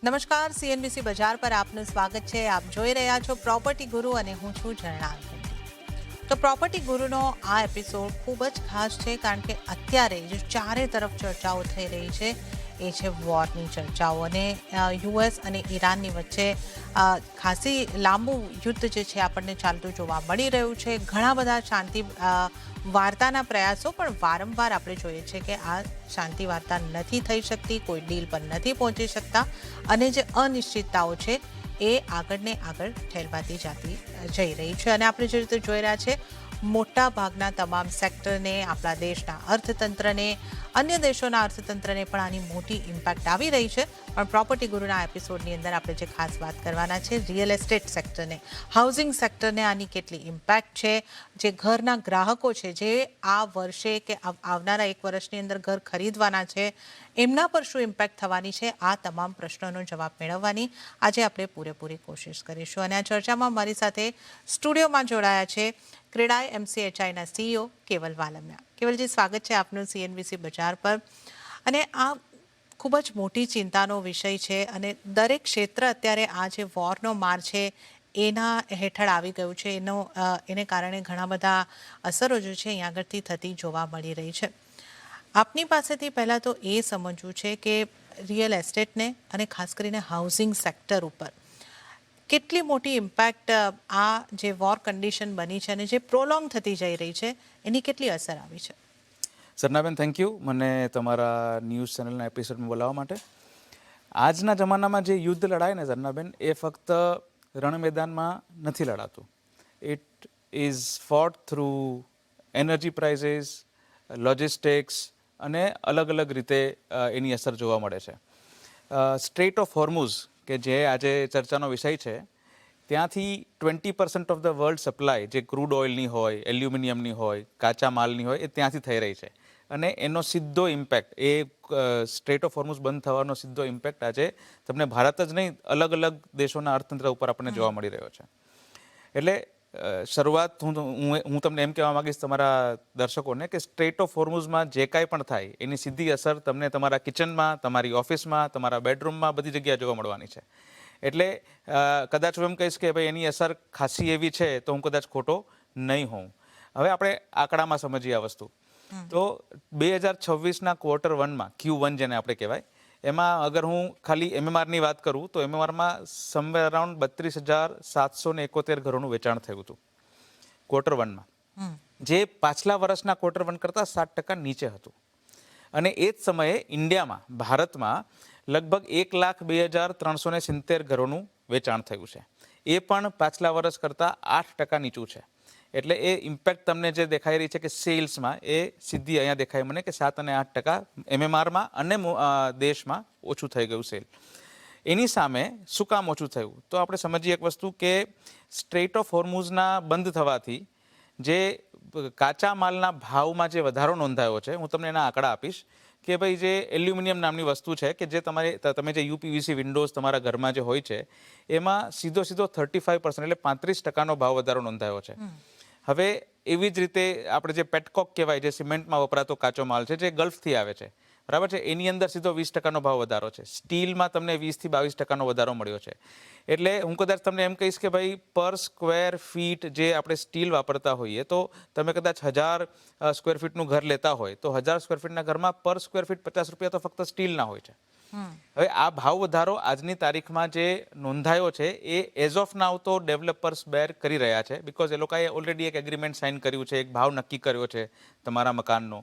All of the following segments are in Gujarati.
નમસ્કાર, સીએનબીસી બજાર પર આપનું સ્વાગત છે. આપ જોઈ રહ્યા છો પ્રોપર્ટી ગુરુ અને હું છું ઝરણા અંકિત. તો પ્રોપર્ટી ગુરુનો આ એપિસોડ ખૂબ જ ખાસ છે કારણ કે અત્યારે જે ચારે તરફ ચર્ચાઓ થઈ રહી છે એ છે વોરની ચર્ચાઓ અને યુએસ અને ઈરાનની વચ્ચે ખાસી લાંબુ યુદ્ધ જે છે આપણને ચાલતું જોવા મળી રહ્યું છે. ઘણા બધા શાંતિ વાર્તાના પ્રયાસો પણ વારંવાર આપણે જોઈએ છે કે આ શાંતિ વાર્તા નથી થઈ શકતી, કોઈ ડીલ પર નથી પહોંચી શકતા અને જે અનિશ્ચિતતાઓ છે એ આગળને આગળ ઠેલવાતી જઈ રહી છે. અને આપણે જે રીતે જોઈ રહ્યા છે મોટા ભાગના તમામ સેક્ટરને, આપણા દેશના અર્થતંત્રને, અન્ય દેશોના અર્થતંત્રને પણ આની મોટી ઇમ્પેક્ટ આવી રહી છે. પણ પ્રોપર્ટી ગુરુના એપિસોડની અંદર આપણે જે ખાસ વાત કરવાના છે રિયલ એસ્ટેટ સેક્ટરને, હાઉસિંગ સેક્ટરને આની કેટલી ઇમ્પેક્ટ છે, જે ઘરના ગ્રાહકો છે જે આ વર્ષે કે આવનારા 1 વર્ષની અંદર ઘર ખરીદવાના છે એમના પર શું ઇમ્પેક્ટ થવાની છે, આ તમામ પ્રશ્નોનો જવાબ મેળવવાની આજે આપણે પૂરેપૂરી કોશિશ કરીશું. અને આ ચર્ચામાં મારી સાથે સ્ટુડિયોમાં જોડાયા છે ક્રેડાઈ એમસીએચઆઈના સીઈઓ કેવલ વાલમિયા. કેવલજી, સ્વાગત છે આપનું સીએનબીસી બજાર પર. અને આ ખૂબ જ મોટી ચિંતાનો વિષય છે અને દરેક ક્ષેત્ર અત્યારે આ જે વોરનો માર છે એના હેઠળ આવી ગયું છે. એને કારણે ઘણા બધા અસરો જે છે અહીં આગળથી થતી જોવા મળી રહી છે. આપની પાસેથી પહેલાં તો એ સમજવું છે કે રિયલ એસ્ટેટને અને ખાસ કરીને હાઉસિંગ સેક્ટર ઉપર કેટલી મોટી ઇમ્પેક્ટ આ જે વોર કન્ડિશન બની છે અને જે પ્રોલોંગ થતી જઈ રહી છે એની કેટલી અસર આવી છે? સરનાબેન, થેન્ક યુ મને તમારા ન્યૂઝ ચેનલના એપિસોડમાં બોલાવવા માટે. આજના જમાનામાં જે યુદ્ધ લડાય ને સરનાબેન, એ ફક્ત રણ મેદાનમાં નથી લડાતું. It is fought through energy prices, logistics અને અલગ અલગ રીતે એની અસર જોવા મળે છે. સ્ટ્રેટ ઓફ હોર્મુઝ કે જે આજે ચર્ચાનો વિષય છે, ત્યાંથી 20% ઓફ ધ વર્લ્ડ સપ્લાય જે ક્રૂડ ઓઇલની હોય, એલ્યુમિનિયમની હોય, કાચા માલની હોય, એ ત્યાંથી થઈ રહી છે. અને એનો સીધો ઇમ્પેક્ટ, એ સ્ટ્રેટ ઓફ હોર્મુઝ બંધ થવાનો સીધો ઇમ્પેક્ટ આજે તમને ભારત જ નહીં, અલગ અલગ દેશોના અર્થતંત્ર ઉપર આપણને જોવા મળી રહ્યો છે. એટલે શરૂઆત હું તમને એમ કહેવા માંગીશ તમારા દર્શકોને કે સ્ટ્રેટ ઓફ હોર્મુઝમાં જે કાંઈ પણ થાય એની સીધી અસર તમને તમારા કિચનમાં, તમારી ઓફિસમાં, તમારા બેડરૂમમાં બધી જગ્યાએ જોવા મળવાની છે. એટલે કદાચ હું એમ કહીશ કે ભાઈ એની અસર ખાસી એવી છે તો હું કદાચ ખોટો નહીં હોઉં. હવે આપણે આંકડામાં સમજીએ આ વસ્તુ. તો 2026ના Q1 Q1 જેને આપણે કહેવાય, એમાં અગર હું ખાલી એમએમઆરની વાત કરું તો એમએમઆરમાં સમવેર અરાઉન્ડ 32,771 ઘરોનું વેચાણ થયું હતું Q1, જે પાછલા વર્ષના Q1 કરતાં 7% નીચે હતું. અને એ જ સમયે ઇન્ડિયામાં, ભારતમાં લગભગ 1,02,370 ઘરોનું વેચાણ થયું છે. એ પણ પાછલા વર્ષ કરતાં 8% નીચું છે. એટલે એ ઇમ્પેક્ટ તમને જે દેખાઈ રહી છે કે સેલ્સમાં, એ સીધી અહીંયા દેખાય મને કે 7 અને 8% એમએમઆરમાં અને દેશમાં ઓછું થઈ ગયું સેલ. એની સામે શું કામ ઓછું થયું? તો આપણે સમજીએ એક વસ્તુ કે સ્ટ્રેટ ઓફ હોર્મુઝના બંધ થવાથી જે કાચા માલના ભાવમાં જે વધારો નોંધાયો છે, હું તમને એના આંકડા આપીશ કે ભાઈ જે એલ્યુમિનિયમ નામની વસ્તુ છે કે જે તમે જે યુપીવીસી વિન્ડોઝ તમારા ઘરમાં જે હોય છે એમાં સીધો 35% એટલે 35% ભાવ વધારો નોંધાયો છે. હવે એવી જ રીતે આપણે જે પેટકોક કહેવાય, જે સિમેન્ટમાં વપરાતો કાચો માલ છે, જે ગલ્ફથી આવે છે, બરાબર છે, એની અંદર સીધો 20% ભાવ વધારો છે. સ્ટીલમાં તમને 20-22% વધારો મળ્યો છે. એટલે હું કદાચ તમને એમ કહીશ કે ભાઈ પર સ્ક્વેર ફીટ જે આપણે સ્ટીલ વાપરતા હોઈએ, તો તમે કદાચ 1000 સ્ક્વેર ફીટનું ઘર લેતા હોય તો 1000 સ્ક્વેર ફીટના ઘરમાં પર સ્ક્વેર ફીટ ₹50 તો ફક્ત સ્ટીલના હોય છે. હવે આ ભાવ વધારો આજની તારીખમાં જે નોંધાયો છે એ એઝ ઓફ નાવ તો ડેવલપર્સ બેર કરી રહ્યા છે, બિકોઝ એ લોકોએ ઓલરેડી એક એગ્રીમેન્ટ સાઇન કર્યું છે, એક ભાવ નક્કી કર્યો છે તમારા મકાનનો,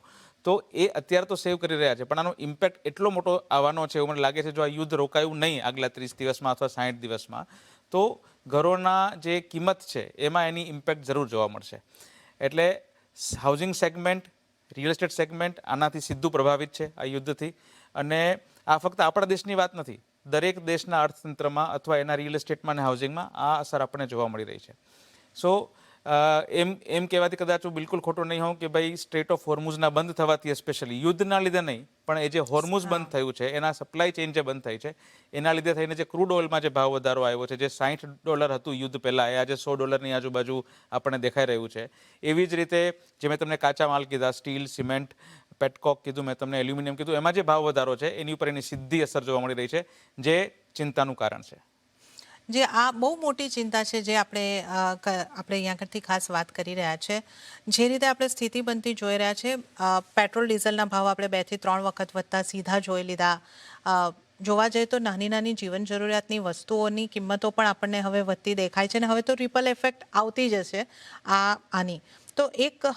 તો એ અત્યારે તો સેવ કરી રહ્યા છે. પણ આનો ઇમ્પેક્ટ એટલો મોટો આવવાનો છે એવું મને લાગે છે, જો આ યુદ્ધ રોકાયું નહીં આગલા 30 દિવસમાં અથવા 60 દિવસમાં, તો ઘરોના જે કિંમત છે એમાં એની ઇમ્પેક્ટ જરૂર જોવા મળશે. એટલે housing segment, real estate segment આનાથી સીધું પ્રભાવિત છે આ યુદ્ધથી. અને આ ફક્ત આપણા દેશની વાત નથી, દરેક દેશના અર્થતંત્રમાં અથવા એના રિયલ એસ્ટેટમાં અને હાઉસિંગમાં આ અસર આપણને જોવા મળી રહી છે. સો એમ કહેવાથી કદાચ હું બિલકુલ ખોટો નહીં હોઉં કે ભાઈ સ્ટ્રેટ ઓફ હોર્મુઝના બંધ થવાથી, સ્પેશિયલી યુદ્ધના લીધે નહીં, પણ એ જે હોર્મુઝ બંધ થયું છે, એના સપ્લાય ચેઇન જે બંધ થઈ છે, એના લીધે થઈને જે ક્રૂડ ઓઇલમાં જે ભાવ વધારો આવ્યો છે, જે $60 હતું યુદ્ધ પહેલાં, એ આજે $100ની આજુબાજુ આપણને દેખાઈ રહ્યું છે. એવી જ રીતે જે મેં તમને કાચા માલ કીધા, સ્ટીલ, સિમેન્ટ, પેટકોક કીધું, મેં તમને એલ્યુમિનિયમ કીધું, એમાં જે ભાવ વધારો છે એની ઉપર એની સીધી અસર જોવા મળી રહી છે, જે ચિંતાનું કારણ છે. જે આ બહુ મોટી ચિંતા છે, જે આપણે અહીંયા આગળથી ખાસ વાત કરી રહ્યા છે. જે રીતે આપણે સ્થિતિ બનતી જોઈ રહ્યા છે, પેટ્રોલ ડીઝલના ભાવ આપણે 2 થી 3 વખત વધતા સીધા જોઈ લીધા. જોવા જઈએ તો નાની નાની જીવન જરૂરિયાતની વસ્તુઓની કિંમતો પણ આપણને હવે વધતી દેખાય છે, અને હવે તો રિપલ ઇફેક્ટ આવતી જ હશે આની. તો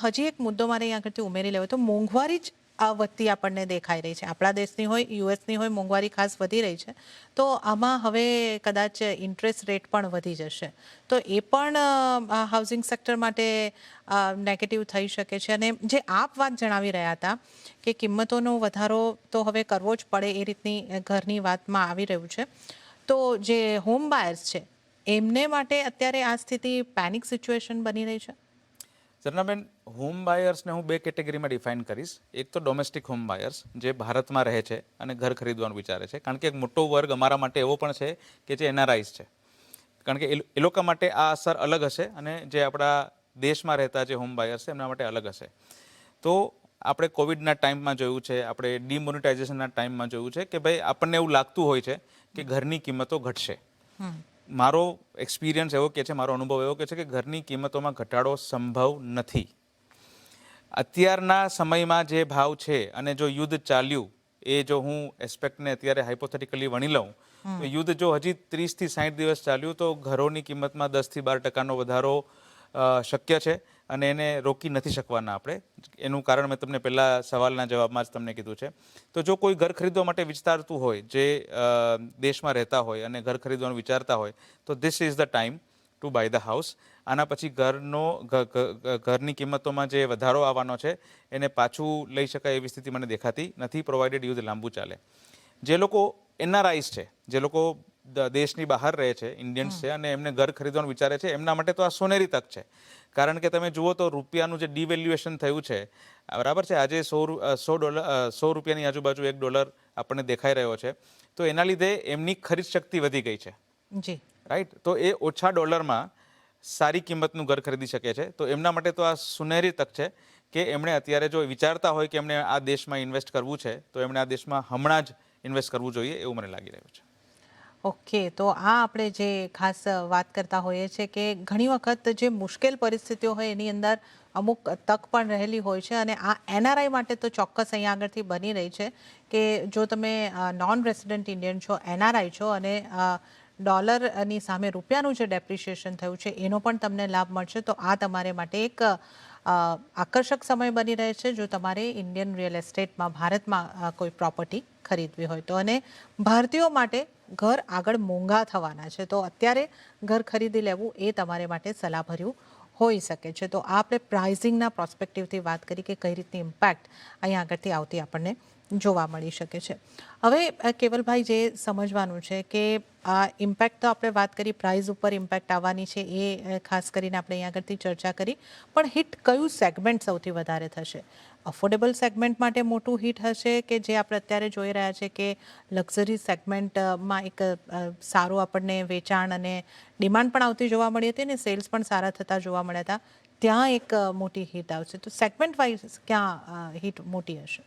હજી એક મુદ્દો મારે અહીંયા આગળથી ઉમેરી લેવો, તો મોંઘવારી જ વધતી આપણને દેખાઈ રહી છે. આપણા દેશની હોય, યુએસની હોય, મોંઘવારી ખાસ વધી રહી છે. તો આમાં હવે કદાચ ઇન્ટરેસ્ટ રેટ પણ વધી જશે, તો એ પણ હાઉસિંગ સેક્ટર માટે નેગેટિવ થઈ શકે છે. અને જે આપ વાત જણાવી રહ્યા હતા કે કિંમતોનો વધારો તો હવે કરવો જ પડે, એ રીતની ઘરની વાતમાં આવી રહ્યું છે. તો જે હોમ બાયર્સ છે એમને માટે અત્યારે આ સ્થિતિ પેનિક સિચ્યુએશન બની રહી છે. ઝરણાબેન, હોમ બાયર્સને હું 2 કેટેગરીમાં ડિફાઇન કરીશ. એક તો ડોમેસ્ટિક હોમ બાયર્સ, જે ભારતમાં રહે છે અને ઘર ખરીદવાનું વિચારે છે. કારણ કે એક મોટો વર્ગ અમારા માટે એવો પણ છે કે જે એનઆરઆઈસ છે. કારણ કે એ લોકો માટે આ અસર અલગ હશે, અને જે આપણા દેશમાં રહેતા જે હોમ બાયર્સ છે એમના માટે અલગ હશે. તો આપણે કોવિડના ટાઈમમાં જોયું છે, આપણે ડિમોનિટાઇઝેશનના ટાઈમમાં જોયું છે કે ભાઈ આપણને એવું લાગતું હોય છે કે ઘરની કિંમતો ઘટશે. મારો એક્સપિરિયન્સ એવો કે છે, મારો અનુભવ એવો કે છે કે ઘરની કિંમતોમાં ઘટાડો સંભવ નથી. અત્યારના સમયમાં જે ભાવ છે, અને જો યુદ્ધ ચાલ્યું, એ જો હું એસ્પેક્ટને અત્યારે હાઇપોથેટિકલી વણી લઉં, તો યુદ્ધ જો હજી 30 થી 60 દિવસ ચાલ્યું તો ઘરોની કિંમતમાં 10 થી 12% વધારો શક્ય છે, અને એને રોકી નથી શકવાના આપણે. એનું કારણ મેં તમને પહેલાં સવાલના જવાબમાં જ તમને કીધું છે. તો જો કોઈ ઘર ખરીદવા માટે વિચારતું હોય, જે દેશમાં રહેતા હોય અને ઘર ખરીદવાનું વિચારતા હોય, તો this is the time to buy the house. આના પછી ઘરની કિંમતોમાં જે વધારો આવવાનો છે એને પાછું લઈ શકાય એવી સ્થિતિ મને દેખાતી નથી, પ્રોવાઇડેડ યુદ્ધ લાંબુ ચાલે. જે લોકો એનઆરઆઈસ છે, જે લોકો દેશની બહાર રહે છે, ઇન્ડિયન્સ છે, અને એમને ઘર ખરીદવાનું વિચારે છે, એમના માટે તો આ સોનેરી તક છે. કારણ કે તમે જુઓ તો રૂપિયાનું જે ડિવેલ્યુએશન થયું છે, બરાબર છે, આજે $100 આજુબાજુ $1 આપણને દેખાઈ રહ્યો છે. તો એના લીધે એમની ખરીદ શક્તિ વધી ગઈ છે. જી, રાઈટ. તો એ ઓછા ડોલરમાં સારી કિંમતનું ઘર ખરીદી શકે છે. તો એમના માટે તો આ સુનેરી તક છે કે એમણે અત્યારે જો વિચારતા હોય કે એમણે આ દેશમાં ઇન્વેસ્ટ કરવું છે, તો એમણે આ દેશમાં હમણાં જ ઇન્વેસ્ટ કરવું જોઈએ, એવું મને લાગી રહ્યું છે. ઓકે. તો આ આપણે જે ખાસ વાત કરતા હોઈએ છીએ કે ઘણી વખત જે મુશ્કેલ પરિસ્થિતિઓ હોય એની અંદર અમુક તક પણ રહેલી હોય છે, અને આ એનઆરઆઈ માટે તો ચોક્કસ અહીંયા આગળથી બની રહી છે કે જો તમે નોન રેસિડેન્ટ ઇન્ડિયન છો, એનઆરઆઈ છો, અને ડોલરની સામે રૂપિયાનું જે ડેપ્રિશિએશન થયું છે એનો પણ તમને લાભ મળશે. તો આ તમારે માટે એક આકર્ષક સમય બની રહે છે જો તમારે ઇન્ડિયન રિયલ એસ્ટેટમાં, ભારતમાં કોઈ પ્રોપર્ટી ખરીદવી હોય તો. અને ભારતીયો માટે ઘર આગળ મોંઘા થવાના છે, તો અત્યારે ઘર ખરીદી લેવું એ તમારે માટે સલાહભર્યું હોઈ શકે છે. તો આ આપણે પ્રાઇઝિંગના પ્રોસ્પેક્ટિવથી વાત કરી કે કઈ રીતની ઇમ્પેક્ટ અહીંયા આગળથી આવતી આપણને જોવા મળી શકે છે. હવે કેવલભાઈ, જે સમજવાનું છે કે આ ઇમ્પેક્ટ તો આપણે વાત કરી, પ્રાઇઝ ઉપર ઇમ્પેક્ટ આવવાની છે એ ખાસ કરીને આપણે અહીંયા આગળથી ચર્ચા કરી, પણ હિટ કયું સેગમેન્ટ સૌથી વધારે થશે? અફોર્ડેબલ સેગમેન્ટ માટે મોટું હિટ હશે કે જે આપણે અત્યારે જોઈ રહ્યા છે કે લક્ઝરી સેગમેન્ટમાં એક સારું આપણને વેચાણ અને ડિમાન્ડ પણ આવતી જોવા મળી હતી, અને સેલ્સ પણ સારા થતા જોવા મળ્યા હતા, ત્યાં એક મોટી હિટ આવશે. તો સેગમેન્ટ વાઇઝ ક્યાં હિટ મોટી હશે?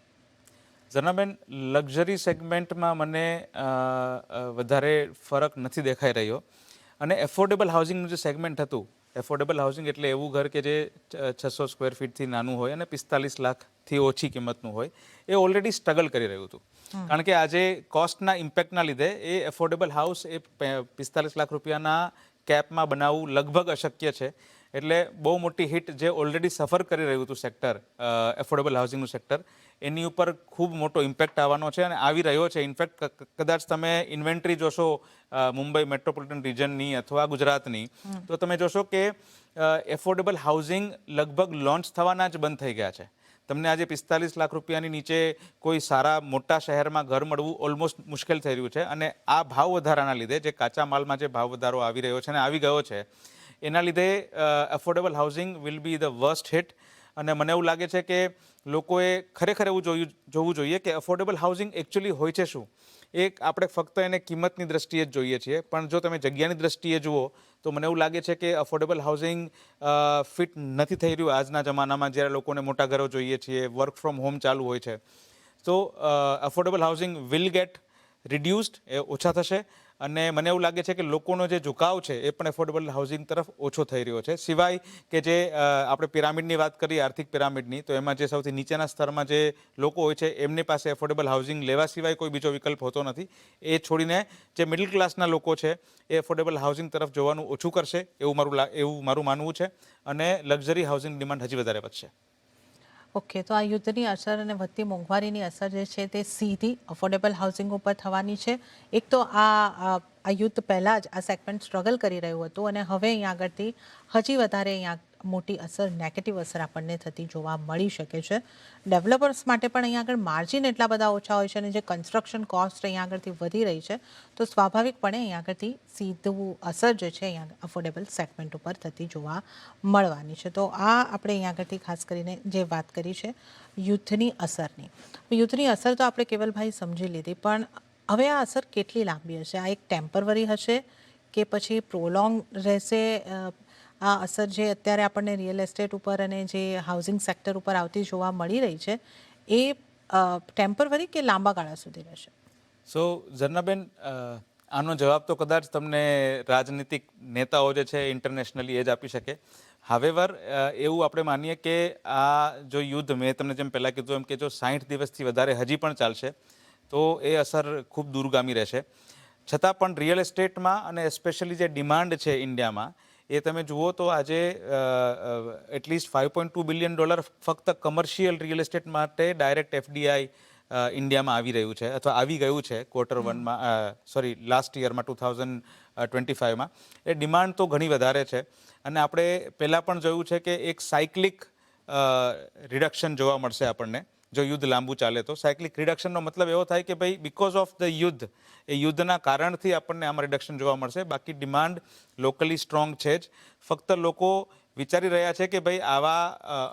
ઝરણાબેન, લક્ઝરી સેગમેન્ટમાં મને વધારે ફરક નથી દેખાઈ રહ્યો. અને એફોર્ડેબલ હાઉસિંગનું જે સેગમેન્ટ હતું, એફોર્ડેબલ હાઉસિંગ એટલે એવું ઘર કે જે 600 સ્ક્વેર ફીટથી નાનું હોય અને 45 લાખથી ઓછી કિંમતનું હોય, એ ઓલરેડી સ્ટ્રગલ કરી રહ્યું હતું. કારણ કે આજે કોસ્ટના ઇમ્પેક્ટના લીધે એ એફોર્ડેબલ હાઉસ એ 45 લાખ રૂપિયાના કેપમાં બનાવવું લગભગ અશક્ય છે. એટલે બહુ મોટી હિટ જે ઓલરેડી સફર કરી રહ્યું હતું સેક્ટર, એફોર્ડેબલ હાઉસિંગનું સેક્ટર, એની ઉપર ખૂબ મોટો ઇમ્પેક્ટ આવવાનો છે અને આવી રહ્યો છે. ઇનફેક્ટ કદાચ તમે ઇન્વેન્ટરી જોશો મુંબઈ મેટ્રોપોલિટન રિજનની અથવા ગુજરાતની, તો તમે જોશો કે એફોર્ડેબલ હાઉસિંગ લગભગ લોન્ચ થવાના જ બંધ થઈ ગયા છે. તમને આજે 45 લાખ રૂપિયાની નીચે કોઈ સારા મોટા શહેરમાં ઘર મળવું ઓલમોસ્ટ મુશ્કેલ થઈ રહ્યું છે. અને આ ભાવ વધારાના લીધે, જે કાચા માલમાં જે ભાવ વધારો આવી રહ્યો છે અને આવી ગયો છે, એના લીધે affordable housing will be the worst hit. અને મને એવું લાગે છે કે લોકોએ ખરેખર એવું જોવું જોઈએ કે અફોર્ડેબલ હાઉસિંગ એકચ્યુઅલી હોય છે શું. આપણે ફક્ત એને કિંમતની દ્રષ્ટિએ જ જોઈએ છીએ, પણ જો તમે જગ્યાની દ્રષ્ટિએ જુઓ તો મને એવું લાગે છે કે અફોર્ડેબલ હાઉસિંગ ફિટ નથી થઈ રહ્યું આજના જમાનામાં, જ્યારે લોકોને મોટા ઘરો જોઈએ છીએ, વર્ક ફ્રોમ હોમ ચાલુ હોય છે. તો affordable housing will get reduced, એ ઓછા થશે. અને મને એવું લાગે છે કે લોકોનો જે ઝુકાવ છે એ પણ એફોર્ડેબલ હાઉસિંગ તરફ ઓછો થઈ રહ્યો છે. સિવાય કે જે આપણે પિરામિડની વાત કરીએ, આર્થિક પિરામિડની, તો એમાં જે સૌથી નીચેના સ્તરમાં જે લોકો હોય છે એમની પાસે એફોર્ડેબલ હાઉસિંગ લેવા સિવાય કોઈ બીજો વિકલ્પ હોતો નથી. એ છોડીને જે મિડલ ક્લાસના લોકો છે એ એફોર્ડેબલ હાઉસિંગ તરફ જોવાનું ઓછું કરશે એવું મારું માનવું છે. અને લક્ઝરી હાઉસિંગ ડિમાન્ડ હજી વધારે વધશે. ઓકે, તો આ યુદ્ધની અસર અને વધતી મોંઘવારીની અસર જે છે તે સીધી અફોર્ડેબલ હાઉસિંગ ઉપર થવાની છે. એક તો આ યુદ્ધ પહેલાં જ આ સેગમેન્ટ સ્ટ્રગલ કરી રહ્યું હતું અને હવે અહીંયા આગળથી હજી વધારે અહીંયા મોટી અસર, નેગેટિવ અસર આપણને થતી જોવા મળી શકે છે. ડેવલપર્સ માટે પણ અહીંયા આગળ માર્જિન એટલા બધા ઓછા હોય છે અને જે કન્સ્ટ્રક્શન કોસ્ટ અહીંયા આગળથી વધી રહી છે, તો સ્વાભાવિકપણે અહીંયા આગળથી સીધું અસર જે છે અહીંયા અફોર્ડેબલ સેગમેન્ટ ઉપર થતી જોવા મળવાની છે. તો આ આપણે અહીંયા આગળથી ખાસ કરીને જે વાત કરી છે યુદ્ધની અસરની. યુદ્ધની અસર તો આપણે કેવલભાઈ સમજી લીધી, પણ હવે આ અસર કેટલી લાંબી હશે? આ એક ટેમ્પરરી હશે કે પછી પ્રોલોંગ રહેશે? આ અસર જે અત્યારે આપણને રિયલ એસ્ટેટ ઉપર અને જે હાઉસિંગ સેક્ટર ઉપર આવતી જોવા મળી રહી છે એ ટેમ્પરરી કે લાંબા ગાળા સુધી રહેશે? સો ઝરનાબેન, આનો જવાબ તો કદાચ તમને રાજનીતિક નેતાઓ જે છે ઇન્ટરનેશનલી એ જ આપી શકે. હાવેવર, એવું આપણે માનીએ કે આ જો યુદ્ધ, મેં તમને જેમ પહેલાં કીધું એમ, કે જો 60 દિવસથી વધારે હજી પણ ચાલશે તો એ અસર ખૂબ દૂરગામી રહેશે. છતાં પણ રિયલ એસ્ટેટમાં અને એસ્પેશિયલી જે ડિમાન્ડ છે ઇન્ડિયામાં, એ તમે જુઓ તો આજે એટલીસ્ટ $5.2 બિલિયન ફક્ત કમર્શિયલ રિયલ એસ્ટેટ માટે ડાયરેક્ટ એફડીઆઈ ઇન્ડિયામાં આવી રહ્યું છે અથવા આવી ગયું છે લાસ્ટ યરમાં 2025માં. એ ડિમાન્ડ તો ઘણી વધારે છે. અને આપણે પહેલાં પણ જોયું છે કે એક સાયક્લિક રિડક્શન જોવા મળશે આપણને જો યુદ્ધ લાંબુ ચાલે તો. સાયક્લિક રિડક્શનનો મતલબ એવો થાય કે ભાઈ બિકોઝ ઓફ ધ યુદ્ધ, એ યુદ્ધના કારણથી આપણને આમાં રિડક્શન જોવા મળશે. બાકી ડિમાન્ડ લોકલી સ્ટ્રોંગ છે જ. ફક્ત લોકો વિચારી રહ્યા છે કે ભાઈ આવા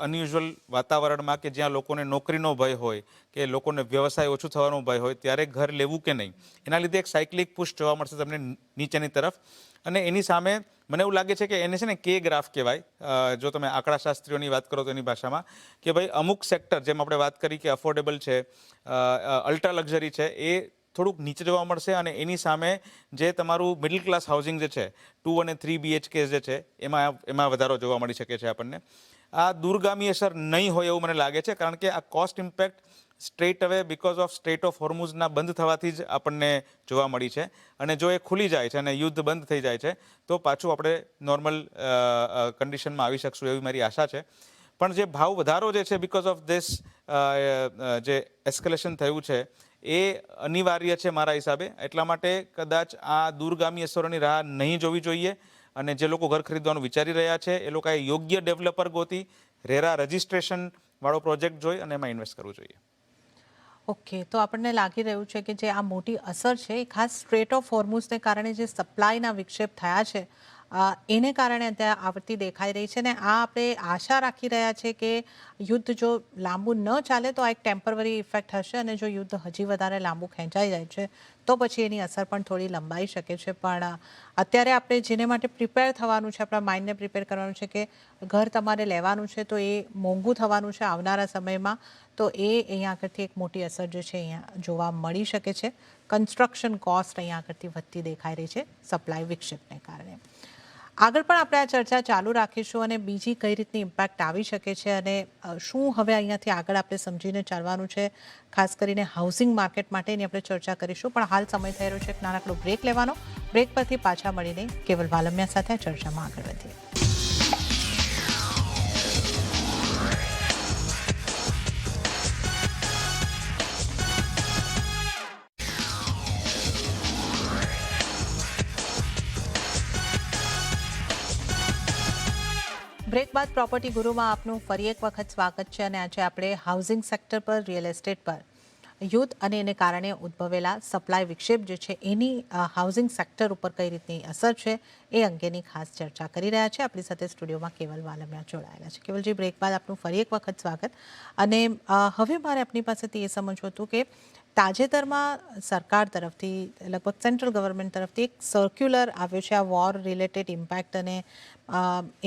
અનયુઝ્યુઅલ વાતાવરણમાં કે જ્યાં લોકોને નોકરીનો ભય હોય કે લોકોને વ્યવસાય ઓછું થવાનો ભય હોય ત્યારે ઘર લેવું કે નહીં, એના લીધે એક સાયક્લિક પુશ જોવા મળશે તમને નીચેની તરફ. અને એની સામે મને એવું લાગે છે કે એને છે ને કે ગ્રાફ કહેવાય, જો તમે આંકડાશાસ્ત્રીઓની વાત કરો તો એની ભાષામાં, કે ભાઈ અમુક સેક્ટર, જેમ આપણે વાત કરી કે અફોર્ડેબલ છે, અલ્ટ્રા લક્ઝરી છે, એ થોડુંક નીચે જોવા મળશે. અને એની સામે જે તમારું મિડલ ક્લાસ હાઉસિંગ જે છે, 2 અને 3 BHK જે છે, એમાં વધારો જોવા મળી શકે છે આપણને. આ દૂરગામી અસર નહીં હોય એવું મને લાગે છે, કારણ કે આ કોસ્ટ ઇમ્પેક્ટ સ્ટ્રેટ અવે બિકોઝ ઓફ સ્ટ્રેટ ઓફ હોર્મુઝના બંધ થવાથી જ આપણને જોવા મળી છે. અને જો એ ખુલી જાય છે અને યુદ્ધ બંધ થઈ જાય છે તો પાછું આપણે નોર્મલ કન્ડિશનમાં આવી શકશું એવી મારી આશા છે. પણ જે ભાવ વધારો જે છે બિકોઝ ઓફ ધીસ જે એસ્કેલેશન થયું છે એ અનિવાર્ય છે મારા હિસાબે. એટલા માટે કદાચ આ દૂરગામી અસરોની રાહ નહીં જોવી જોઈએ. અને જે લોકો ઘર ખરીદવાનું વિચારી રહ્યા છે એ લોકોએ યોગ્ય ડેવલપર ગોતી રેરા રજિસ્ટ્રેશન વાળો પ્રોજેક્ટ જોઈ અને એમાં ઇન્વેસ્ટ કરવું જોઈએ. ઓકે, તો આપણને લાગી રહ્યું છે કે જે આ મોટી અસર છે એ ખાસ સ્ટ્રેટ ઓફ હોર્મુઝને કારણે જે સપ્લાયના વિક્ષેપ થયા છે એને કારણે અત્યારે આવતી દેખાઈ રહી છે. ને આ આપણે આશા રાખી રહ્યા છે કે યુદ્ધ જો લાંબુ ન ચાલે તો આ એક ટેમ્પરરી ઇફેક્ટ હશે, અને જો યુદ્ધ હજી વધારે લાંબુ ખેંચાઈ જાય છે તો પછી એની અસર પણ થોડી લંબાઈ શકે છે. પણ અત્યારે આપણે જેને માટે પ્રિપેર થવાનું છે, આપણા માઇન્ડને પ્રિપેર કરવાનું છે કે ઘર તમારે લેવાનું છે તો એ મોંઘું થવાનું છે આવનારા સમયમાં, તો એ અહીંયા આગળથી એક મોટી અસર જે છે અહીંયા જોવા મળી શકે છે. કન્સ્ટ્રક્શન કોસ્ટ અહીંયા આગળથી વધતી દેખાઈ રહી છે સપ્લાય વિક્ષેપને કારણે. આગળ પણ આપણે આ ચર્ચા ચાલુ રાખીશું અને બીજી કઈ રીતની ઇમ્પેક્ટ આવી શકે છે અને શું હવે અહીંયાથી આગળ આપણે સમજીને ચાલવાનું છે, ખાસ કરીને હાઉસિંગ માર્કેટ માટેની આપણે ચર્ચા કરીશું. પણ હાલ સમય થઈ રહ્યો છે એક નાનકડો બ્રેક લેવાનો. બ્રેક પરથી પાછા મળીને કેવલ વાલમિયા સાથે આ ચર્ચામાં આગળ વધીએ. બ્રેક બાદ પ્રોપર્ટી ગુરુમાં આપનું ફરી એક વખત સ્વાગત છે. અને આજે આપણે હાઉસિંગ સેક્ટર પર, રિયલ એસ્ટેટ પર યુદ્ધ અને એને કારણે ઉદ્ભવેલા સપ્લાય વિક્ષેપ જે છે એની હાઉસિંગ સેક્ટર ઉપર કઈ રીતની અસર છે એ અંગેની ખાસ ચર્ચા કરી રહ્યા છે. આપણી સાથે સ્ટુડિયોમાં કેવલ વાલમિયા જોડાયેલા છે. કેવલજી, બ્રેક બાદ આપનું ફરી એક વખત સ્વાગત. અને હવે મારે આપની પાસેથી એ સમજવું હતું કે તાજેતરમાં સરકાર તરફથી લગભગ સેન્ટ્રલ ગવર્મેન્ટ તરફથી એક સર્ક્યુલર આવ્યો છે આ વોર રિલેટેડ ઇમ્પેક્ટ અને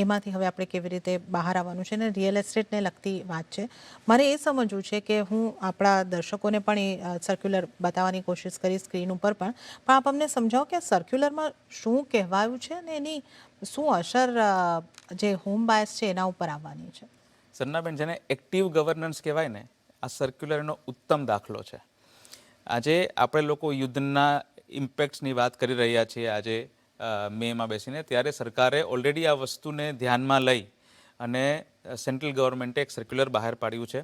એમાંથી હવે આપણે કેવી રીતે બહાર આવવાનું છે અને રિયલ એસ્ટેટને લગતી વાત છે. મારે એ સમજવું છે કે હું આપણા દર્શકોને પણ એ સર્ક્યુલર બતાવવાની કોશિશ કરી સ્ક્રીન ઉપર પણ આપ અમને સમજાવો કે આ સર્ક્યુલરમાં શું કહેવાયું છે અને એની શું અસર જે હોમ બાયર્સ છે એના ઉપર આવવાની છે. સન્નાબેન, જેને એક્ટિવ ગવર્નન્સ કહેવાય ને, આ સર્ક્યુલરનો ઉત્તમ દાખલો છે. આજે આપણે લોકો યુદ્ધના ઇમ્પેક્ટ્સની વાત કરી રહ્યા છીએ આજે મેમાં બેસીને, ત્યારે સરકારે ઓલરેડી આ વસ્તુને ધ્યાનમાં લઈ અને સેન્ટ્રલ ગવર્મેન્ટે એક સર્ક્યુલર બહાર પાડ્યું છે,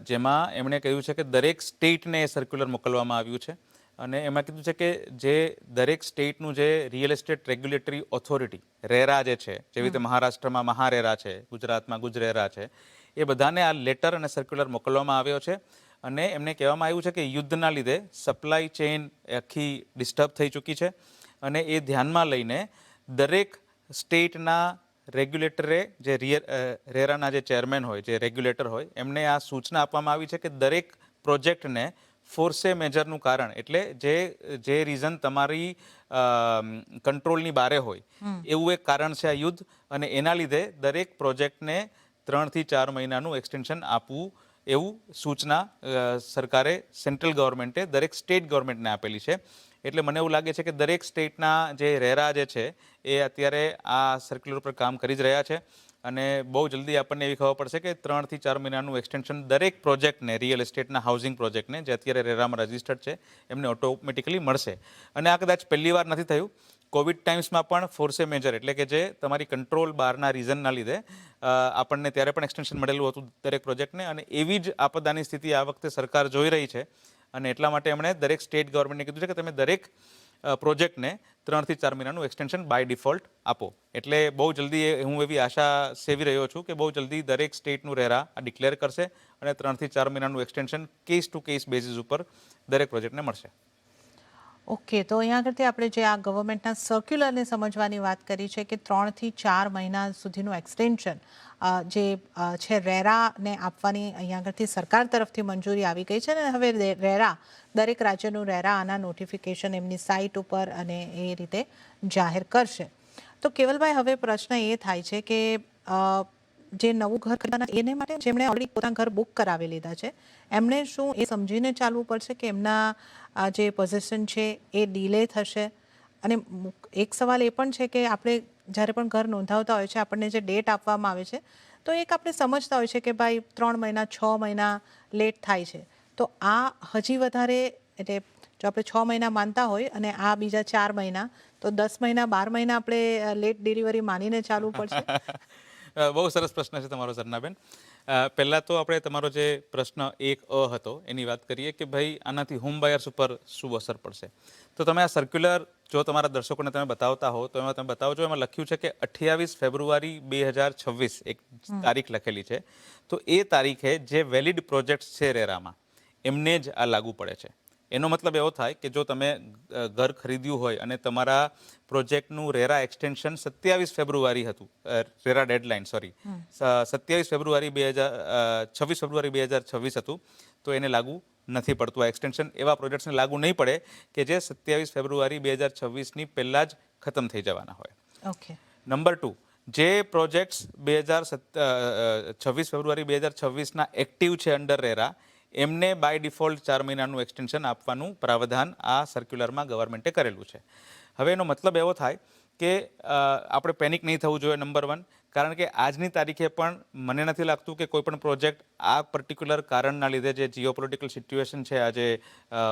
જેમાં એમણે કહ્યું છે કે દરેક સ્ટેટને એ સર્ક્યુલર મોકલવામાં આવ્યું છે અને એમાં કીધું છે કે જે દરેક સ્ટેટનું જે real estate regulatory authority RERA જે છે, જેવી રીતે મહારાષ્ટ્રમાં મહારેરા છે, ગુજરાતમાં ગુજરારેરા છે, એ બધાને આ લેટર અને સર્ક્યુલર મોકલવામાં આવ્યો છે અને એમને કહેવામાં આવ્યું છે કે યુદ્ધના લીધે સપ્લાય ચેઇન આખી ડિસ્ટર્બ થઈ ચૂકી છે અને એ ધ્યાનમાં લઈને દરેક સ્ટેટના રેગ્યુલેટરે જે રેરાના જે ચેરમેન હોય, જે રેગ્યુલેટર હોય, એમને આ સૂચના આપવામાં આવી છે કે દરેક પ્રોજેક્ટને ફોર્સે મેજરનું કારણ, એટલે જે રીઝન તમારી કંટ્રોલની બારે હોય એવું એક કારણ છે આ યુદ્ધ, અને એના લીધે દરેક પ્રોજેક્ટને 3 થી 4 મહિનાનું એક્સટેન્શન આપવું એવું સૂચના સરકારે સેન્ટ્રલ ગવર્મેન્ટે દરેક સ્ટેટ ગવર્મેન્ટને આપેલી છે. એટલે મને એવું લાગે છે કે દરેક સ્ટેટના જે રેરા જે છે એ અત્યારે આ સર્ક્યુલર પર કામ કરી જ રહ્યા છે અને બહુ જલ્દી આપણને એવી ખબર પડશે કે 3 થી 4 મહિનાનું એક્સટેન્શન દરેક પ્રોજેક્ટને, રિયલ એસ્ટેટના હાઉસિંગ પ્રોજેક્ટને જે અત્યારે રેરામાં રજિસ્ટર્ડ છે એમને ઓટોમેટિકલી મળશે. અને આ કદાચ પહેલી વાર નથી થયું. કોવિડ ટાઈમ્સમાં પણ ફોર્સે મેજર, એટલે કે જે તમારી કંટ્રોલ બહારના રીઝનના લીધે આપણને ત્યારે પણ એક્સટેન્શન મળેલું હતું દરેક પ્રોજેક્ટને, અને એવી જ આપદાની સ્થિતિ આ વખતે સરકાર જોઈ રહી છે અને એટલા માટે એમણે દરેક સ્ટેટ ગવર્મેન્ટને કીધું છે કે તમે દરેક પ્રોજેક્ટને 3 થી 4 મહિનાનું એક્સટેન્શન બાય ડિફોલ્ટ આપો. એટલે બહુ જલ્દી હું એવી આશા સેવી રહ્યો છું કે બહુ જલ્દી દરેક સ્ટેટનું રેરા આ ડિક્લેર કરશે અને 3 થી 4 મહિનાનું extension case two case basis ઉપર દરેક પ્રોજેક્ટને મળશે. ઓકે, તો અહીંયા આગળથી આપણે જે આ ગવર્મેન્ટના સર્ક્યુલરને સમજવાની વાત કરી છે કે 3 થી 4 મહિના સુધીનું એક્સટેન્શન જે છે રેરાને આપવાની અહીંયા આગળથી સરકાર તરફથી મંજૂરી આવી ગઈ છે અને હવે રેરા દરેક રાજ્યનું રેરા આના નોટિફિકેશન એમની સાઇટ ઉપર અને એ રીતે જાહેર કરશે. તો કેવલભાઈ, હવે પ્રશ્ન એ થાય છે કે જે નવું ઘર ખરીદવાના એને માટે જેમણે ઓલરેડી પોતાના ઘર બુક કરાવી લીધા છે એમણે શું એ સમજીને ચાલવું પડશે કે એમના જે પોઝિશન છે એ ડીલે થશે? અને એક સવાલ એ પણ છે કે આપણે જ્યારે પણ ઘર નોંધાવતા હોય છે આપણને જે ડેટ આપવામાં આવે છે તો એક આપણે સમજતા હોય છે કે ભાઈ 3 મહિના 6 મહિના લેટ થાય છે, તો આ હજી વધારે, એટલે જો આપણે 6 મહિના માનતા હોય અને આ બીજા 4 મહિના, તો 10 મહિના 12 મહિના આપણે લેટ ડિલિવરી માનીને ચાલવું પડશે. બહુ સરસ પ્રશ્ન છે તમારો સરનાબેન. પહેલાં તો આપણે તમારો જે પ્રશ્ન 1A હતો એની વાત કરીએ કે ભાઈ આનાથી હોમ બાયર્સ ઉપર શું અસર પડશે. તો તમે આ સર્ક્યુલર જો તમારા દર્શકોને તમે બતાવતા હો તો એમાં તમે બતાવજો, એમાં લખ્યું છે કે 28 ફેબ્રુઆરી 2026 એક તારીખ લખેલી છે. તો એ તારીખે જે વેલિડ પ્રોજેક્ટ્સ છે રેરામાં એમને જ આ લાગુ પડે છે. એનો મતલબ એવો થાય કે જો તમે ઘર ખરીદ્યું હોય અને તમારા પ્રોજેક્ટનું રેરા એક્સટેન્શન 27 ફેબ્રુઆરી હતું, રેરા ડેડલાઇન 26 ફેબ્રુઆરી 2026 હતું, તો એને લાગુ નથી પડતું આ એક્સટેન્શન. એવા પ્રોજેક્ટ્સને લાગુ નહીં પડે કે જે 27 ફેબ્રુઆરી 2026ની પહેલાં જ ખતમ થઈ જવાના હોય. ઓકે. નંબર 2, જે પ્રોજેક્ટ્સ 26 ફેબ્રુઆરી 2026ના એક્ટિવ છે અંડર રેરા, એમને બાય ડિફોલ્ટ 4 મહિનાનું એક્સટેન્શન આપવાનું પ્રાવધાન આ સર્ક્યુલરમાં ગવર્મેન્ટે કરેલું છે. હવે એનો મતલબ એવો થાય કે આપણે પેનિક નહીં થવું જોઈએ, નંબર 1, કારણ કે આજની તારીખે પણ મને નથી લાગતું કે કોઈ પણ પ્રોજેક્ટ આ પર્ટિક્યુલર કારણના લીધે, જે જીઓપોલિટિકલ સિચ્યુએશન છે આજે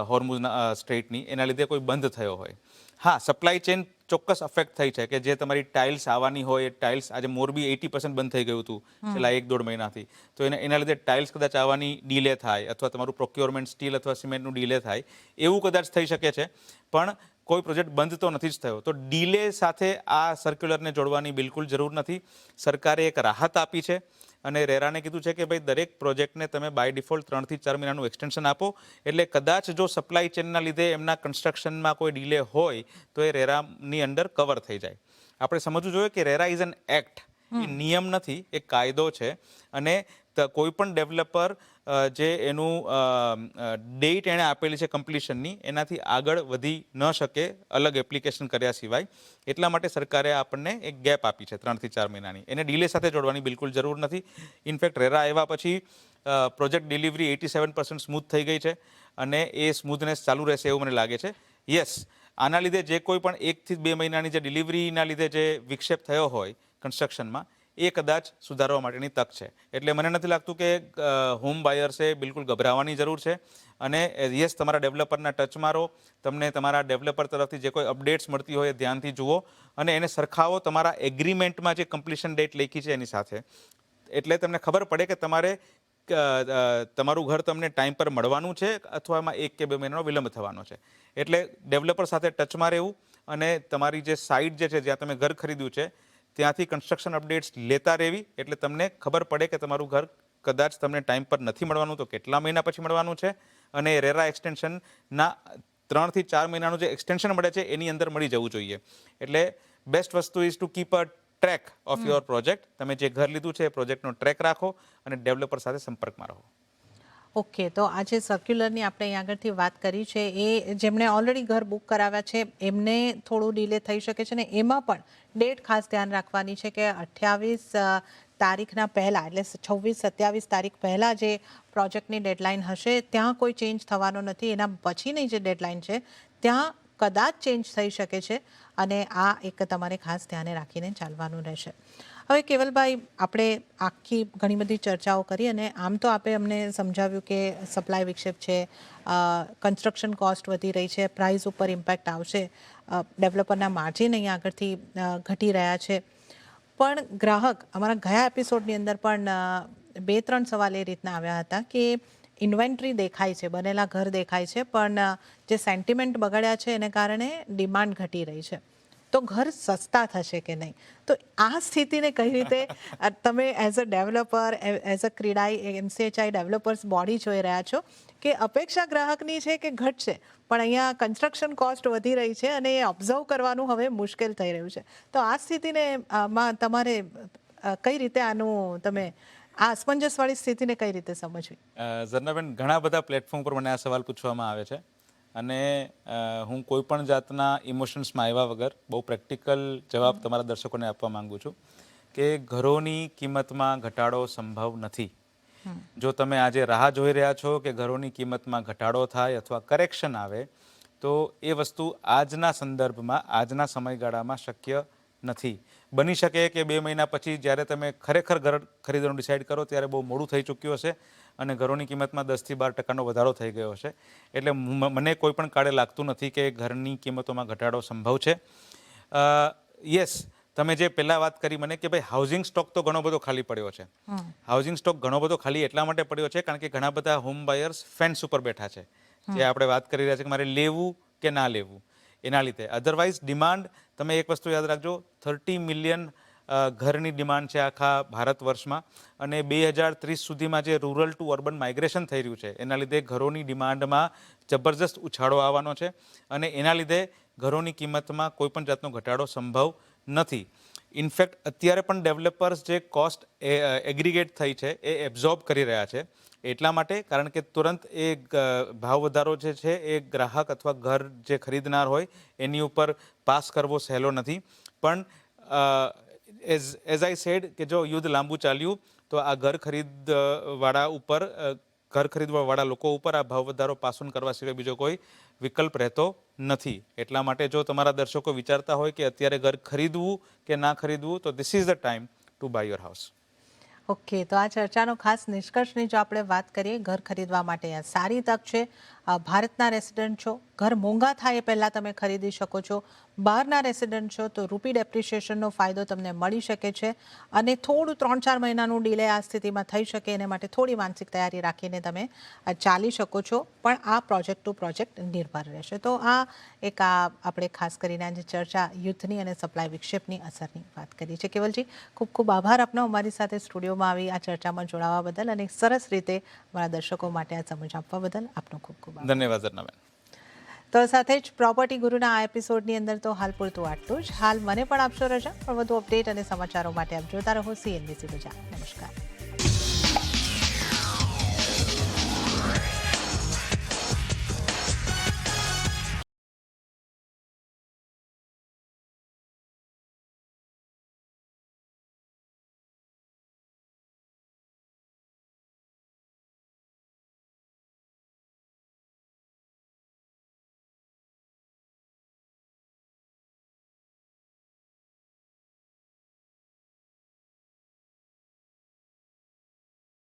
હોર્મુઝના સ્ટ્રેટની, એના લીધે કોઈ બંધ થયો હોય. હા, સપ્લાય ચેઇન ચોક્કસ અફેક્ટ થઈ છે કે જે તમારી ટાઇલ્સ આવવાની હોય એ ટાઇલ્સ, આજે મોરબી 80% બંધ થઈ ગયું હતું છેલ્લા 1-1.5 મહિનાથી, તો એના લીધે ટાઇલ્સ કદાચ આવવાની ડીલે થાય અથવા તમારું પ્રોક્યોરમેન્ટ સ્ટીલ અથવા સિમેન્ટનું ડીલે થાય, એવું કદાચ થઈ શકે છે. પણ કોઈ પ્રોજેક્ટ બંધ તો નથી જ થયો, તો ડીલે સાથે આ સર્ક્યુલરને જોડવાની બિલકુલ જરૂર નથી. સરકારે એક રાહત આપી છે અને રેરાને કીધું છે કે ભાઈ દરેક પ્રોજેક્ટને તમે બાય ડિફોલ્ટ 3 થી 4 મહિનાનું એક્સટેન્શન આપો, એટલે કદાચ જો સપ્લાય ચેનના લીધે એમના કન્સ્ટ્રક્શનમાં કોઈ ડીલે હોય તો એ રેરાની અંડર કવર થઈ જાય. આપણે સમજવું જોઈએ કે રેરા ઇઝ એન એક્ટ, એ નિયમ નથી, એ કાયદો છે અને કોઈ પણ ડેવલપર જે એનું ડેટ એણે આપેલી છે કમ્પ્લીશનની એનાથી આગળ વધી ન શકે અલગ એપ્લિકેશન કર્યા સિવાય. એટલા માટે સરકારે આપણને એક ગેપ આપી છે 3 થી 4 મહિનાની. એને ડીલે સાથે જોડવાની બિલકુલ જરૂર નથી. ઇનફેક્ટ રેરા આવ્યા પછી પ્રોજેક્ટ ડિલિવરી 87% સ્મૂથ થઈ ગઈ છે અને એ સ્મૂથનેસ ચાલુ રહેશે એવું મને લાગે છે. યસ, આના લીધે જે કોઈ પણ 1 થી 2 મહિનાની જે ડિલિવરીના લીધે જે વિક્ષેપ થયો હોય કન્સ્ટ્રક્શનમાં એ કદાચ સુધારવા માટેની તક છે. એટલે મને નથી લાગતું કે હોમ બાયર્સે બિલકુલ ગભરાવાની જરૂર છે. અને યસ, તમારા ડેવલપરના ટચમાં રહો. તમને તમારા ડેવલપર તરફથી જે કોઈ અપડેટ્સ મળતી હોય એ ધ્યાનથી જુઓ અને એને સરખાવો તમારા એગ્રીમેન્ટમાં જે કમ્પ્લીશન ડેટ લખી છે એની સાથે. એટલે તમને ખબર પડે કે તમારે તમારું ઘર તમને ટાઈમ પર મળવાનું છે અથવા એમાં 1 કે 2 મહિનાનો વિલંબ થવાનો છે. એટલે ડેવલપર સાથે ટચમાં રહેવું અને તમારી જે સાઇટ જે છે જ્યાં તમે ઘર ખરીદ્યું છે ત્યાંથી કન્સ્ટ્રક્શન અપડેટ્સ લેતા રહેવી. એટલે તમને ખબર પડે કે તમારું ઘર કદાચ તમને ટાઈમ પર નથી મળવાનું તો કેટલા મહિના પછી મળવાનું છે. અને રેરા એક્સટેન્શનના 3 થી 4 મહિનાનું જે એક્સટેન્શન મળે છે એની અંદર મળી જવું જોઈએ. એટલે બેસ્ટ વસ્તુ is to keep a track of your project. તમે જે ઘર લીધું છે એ પ્રોજેક્ટનો ટ્રેક રાખો અને ડેવલપર સાથે સંપર્કમાં રહો. ઓકે, તો આજે સર્ક્યુલરની આપણે અહીં આગળથી વાત કરી છે એ જેમણે ઓલરેડી ઘર બુક કરાવ્યા છે એમને થોડું ડિલે થઈ શકે છે ને એમાં પણ ડેટ ખાસ ધ્યાન રાખવાની છે કે 28 તારીખના પહેલાં એટલે 26-27 તારીખ પહેલાં જે પ્રોજેક્ટની ડેડલાઇન હશે ત્યાં કોઈ ચેન્જ થવાનો નથી. એના પછીની જે ડેડલાઇન છે ત્યાં કદાચ ચેન્જ થઈ શકે છે અને આ એક તમારે ખાસ ધ્યાને રાખીને ચાલવાનું રહેશે. હવે કેવલભાઈ, આપણે આખી ઘણી બધી ચર્ચાઓ કરી અને આમ તો આપે અમને સમજાવ્યું કે સપ્લાય વિક્ષેપ છે, કન્સ્ટ્રક્શન કોસ્ટ વધી રહી છે, પ્રાઇસ ઉપર ઇમ્પેક્ટ આવશે, ડેવલપરના માર્જિન અહીં આગળથી ઘટી રહ્યા છે. પણ ગ્રાહક અમારા ગયા એપિસોડની અંદર પણ 2-3 સવાલ એ રીતના આવ્યા હતા કે ઇન્વેન્ટરી દેખાય છે, બનેલા ઘર દેખાય છે, પણ જે સેન્ટિમેન્ટ બગડ્યા છે એને કારણે ડિમાન્ડ ઘટી રહી છે. તો ઘર સસ્તા થશે કે નહીં? તો આ સ્થિતિને કઈ રીતે તમે as a developer, as a CREDAI MCHI developers body જોઈ રહ્યા છો કે અપેક્ષા ગ્રાહકની છે કે ઘટશે, પણ અહીંયા કન્સ્ટ્રક્શન કોસ્ટ વધી રહી છે અને એ ઓબ્ઝર્વ કરવાનું હવે મુશ્કેલ થઈ રહ્યું છે. તો આ સ્થિતિને માં તમારે કઈ રીતે આનું તમે આ અસમંજસવાળી સ્થિતિને કઈ રીતે સમજવી? ઝરનાબેન, ઘણા બધા પ્લેટફોર્મ પર મને આ સવાલ પૂછવામાં આવે છે અને હું કોઈ પણ જાતના ઇમોશન્સમાં આવ્યા વગર બહુ પ્રેક્ટિકલ જવાબ તમારા દર્શકોને આપવા માંગુ છું કે ઘરોની કિંમતમાં ઘટાડો સંભવ નથી. જો તમે આજે રાહ જોઈ રહ્યા છો કે ઘરોની કિંમતમાં ઘટાડો થાય અથવા કરેક્શન આવે તો એ વસ્તુ આજના સંદર્ભમાં, આજના સમયગાળામાં શક્ય નથી. બની શકે કે 2 મહિના પછી જ્યારે તમે ખરેખર ઘર ખરીદવાનું ડિસાઇડ કરો ત્યારે બહુ મોડું થઈ ચૂક્યું હશે અને ઘરોની કિંમતમાં 10 થી 12% વધારો થઈ ગયો હશે. એટલે મને કોઈ પણ કાળે લાગતું નથી કે ઘરની કિંમતોમાં ઘટાડો સંભવ છે. યસ, તમે જે પહેલાં વાત કરી મને કે ભાઈ હાઉસિંગ સ્ટોક તો ઘણો બધો ખાલી પડ્યો છે. હાઉસિંગ સ્ટોક ઘણો બધો ખાલી એટલા માટે પડ્યો છે કારણ કે ઘણા બધા હોમ બાયર્સ ફેન્સ ઉપર બેઠા છે. જે આપણે વાત કરી રહ્યા છીએ કે મારે લેવું કે ના લેવું એના લીધે. અધરવાઇઝ ડિમાન્ડ, તમે એક વસ્તુ યાદ રાખજો, 30 મિલિયન ઘરની ડિમાન્ડ છે આખા ભારત વર્ષમાં અને 2030 સુધીમાં જે રૂરલ ટુ અર્બન માઇગ્રેશન થઈ રહ્યું છે એના લીધે ઘરોની ડિમાન્ડમાં જબરજસ્ત ઉછાળો આવવાનો છે અને એના લીધે ઘરોની કિંમતમાં કોઈ પણ જાતનો ઘટાડો સંભવ નથી. ઇનફેક્ટ અત્યારે પણ ડેવલપર્સ જે કોસ્ટ એગ્રીગેટ થઈ છે એ એબ્ઝોર્બ કરી રહ્યા છે. એટલા માટે કારણ કે તુરંત એ ભાવ વધારો જે છે એ ગ્રાહક અથવા ઘર જે ખરીદનાર હોય એની ઉપર પાસ કરવો સહેલો નથી. પણ એઝ આઈ સેડ કે જો યુદ્ધ લાંબુ ચાલ્યું તો આ ઘર ખરીદવાવાળા લોકો ઉપર આ ભાવ વધારો પાસ ઓન કરવા સિવાય બીજો કોઈ વિકલ્પ રહેતો નથી. એટલા માટે જો તમારા દર્શકો વિચારતા હોય કે અત્યારે ઘર ખરીદવું કે ના ખરીદવું તો this is the time to buy your house. Okay, તો આ ચર્ચાનો ખાસ નિષ્કર્ષની જો આપણે વાત કરીએ, ઘર ખરીદવા માટે આ સારી તક છે. ભારતના રેસિડન્ટ છો, ઘર મોંઘા થાય એ પહેલાં તમે ખરીદી શકો છો. બહારના રેસિડન્ટ છો તો રૂપી ડેપ્રિશિએશનનો ફાયદો તમને મળી શકે છે અને થોડું 3-4 મહિનાનું ડીલે આ સ્થિતિમાં થઈ શકે એને માટે થોડી માનસિક તૈયારી રાખીને તમે ચાલી શકો છો. પણ આ પ્રોજેક્ટ ટુ પ્રોજેક્ટ નિર્ભર રહેશે. તો આ આપણે ખાસ કરીને આજે ચર્ચા યુદ્ધની અને સપ્લાય વિક્ષેપની અસરની વાત કરી છે. કેવલજી, ખૂબ ખૂબ આભાર આપનો અમારી સાથે સ્ટુડિયોમાં આવી આ ચર્ચામાં જોડાવા બદલ અને સરસ રીતે અમારા દર્શકો માટે આ સમજ આપવા બદલ આપનો ખૂબ ખૂબ આભાર. ધન્યવાદ ઝરનાબેન. તો સાથે જ પ્રોપર્ટી ગુરુના આ એપિસોડની અંદર તો હાલ પૂરતું આટલું જ. હાલ મને પણ આપશો રજા, પણ વધુ અપડેટ અને સમાચારો માટે આપ જોતા રહો CNBC બજાર. નમસ્કાર.